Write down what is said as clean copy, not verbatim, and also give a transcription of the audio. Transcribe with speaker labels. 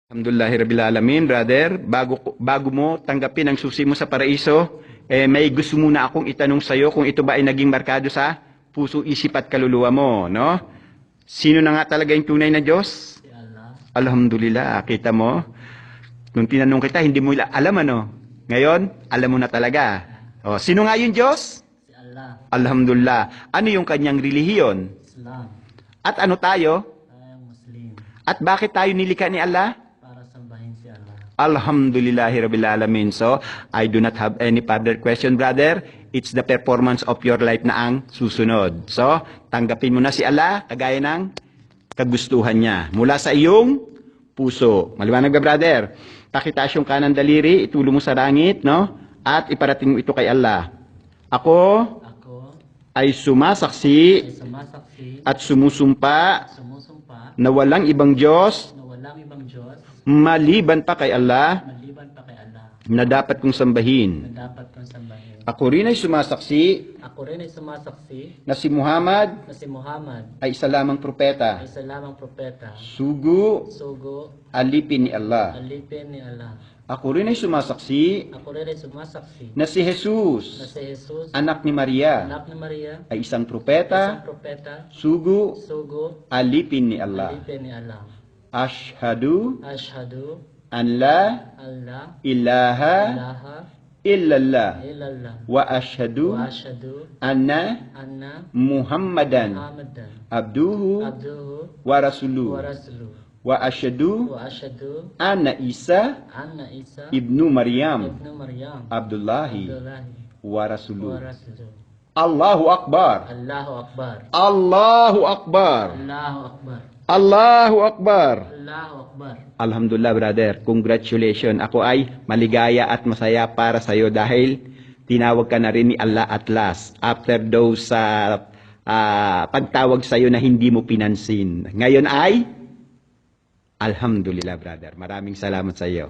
Speaker 1: Alhamdulillahirabbil alamin, brother. Bago mo tanggapin ang susi mo sa paraiso, may gusto muna akong itanong sa iyo kung ito ba ay naging markado sa puso, isip at kaluluwa mo, no? Sino na nga talaga yung tunay na Diyos?
Speaker 2: Si Allah.
Speaker 1: Alhamdulillah, kita mo? Nung tinanong kita, hindi mo alam ano? Ngayon, alam mo na talaga. O, sino nga yung Diyos?
Speaker 2: Si Allah.
Speaker 1: Alhamdulillah. Ano yung kanyang relihiyon?
Speaker 2: Islam.
Speaker 1: At ano tayo?
Speaker 2: Tayong Muslim.
Speaker 1: At bakit tayo nilikha ni Allah?
Speaker 2: Para sambahin si Allah.
Speaker 1: Alhamdulillahirabbil alamin. So, I do not have any further question, brother. It's the performance of your life na ang susunod. So, tanggapin mo na si Allah kagaya ng kagustuhan niya mula sa iyong puso. Maliwanag ba, brother? Pakitaas yung kanang daliri, itulo mo sa langit, no? At iparating mo ito kay Allah. Ako
Speaker 2: Ako
Speaker 1: ay sumasaksi
Speaker 2: ay sumasaksi
Speaker 1: at sumusumpa
Speaker 2: sumusumpa
Speaker 1: na walang ibang Diyos
Speaker 2: na walang ibang Diyos
Speaker 1: maliban pa kay Allah
Speaker 2: maliban pa kay Allah
Speaker 1: na dapat kong sambahin.
Speaker 2: na dapat kong sambahin.
Speaker 1: Ako rin ay sumasaksi
Speaker 2: Ako rin ay sumasaksi
Speaker 1: na si Muhammad
Speaker 2: na si Muhammad
Speaker 1: ay isa lamang propeta,
Speaker 2: ay isa lamang propeta,
Speaker 1: sugo,
Speaker 2: sugo,
Speaker 1: alipin ni Allah.
Speaker 2: alipin ni Allah.
Speaker 1: Ako rin ay sumasaksi
Speaker 2: Ako rin ay sumasaksi
Speaker 1: na si
Speaker 2: na
Speaker 1: Jesus,
Speaker 2: si Jesus,
Speaker 1: anak ni Maria,
Speaker 2: anak ni Maria,
Speaker 1: ay isang
Speaker 2: isang
Speaker 1: propeta,
Speaker 2: propeta,
Speaker 1: sugo,
Speaker 2: sugo,
Speaker 1: alipin ni Allah.
Speaker 2: alipin ni Allah.
Speaker 1: Ashhadu
Speaker 2: Ashhadu
Speaker 1: an la
Speaker 2: an la
Speaker 1: ilaha
Speaker 2: ilaha
Speaker 1: illallah
Speaker 2: illallah
Speaker 1: wa ashhadu
Speaker 2: wa ashhadu
Speaker 1: anna
Speaker 2: anna
Speaker 1: Muhammadan
Speaker 2: Muhammadan
Speaker 1: abduhu
Speaker 2: abduhu
Speaker 1: wa rasuluhu
Speaker 2: wa rasuluhu
Speaker 1: wa ashhadu
Speaker 2: wa ashhadu
Speaker 1: anna Isa
Speaker 2: anna Isa
Speaker 1: ibnu Maryam
Speaker 2: ibnu Maryam
Speaker 1: Abdullahi
Speaker 2: Abdullahi
Speaker 1: wa
Speaker 2: wa
Speaker 1: rasuluhu.
Speaker 2: rasuluhu.
Speaker 1: Allahu Akbar.
Speaker 2: Allahu Akbar.
Speaker 1: Allahu Akbar.
Speaker 2: Allahu Akbar.
Speaker 1: Allahu Akbar.
Speaker 2: Allahu Akbar.
Speaker 1: Alhamdulillah, brother. Congratulations. Ako ay maligaya at masaya para sa iyo dahil tinawag ka na rin ni Allah at last after those pagtawag sa iyo na hindi mo pinansin. Ngayon ay Alhamdulillah, brother. Maraming salamat sa iyo.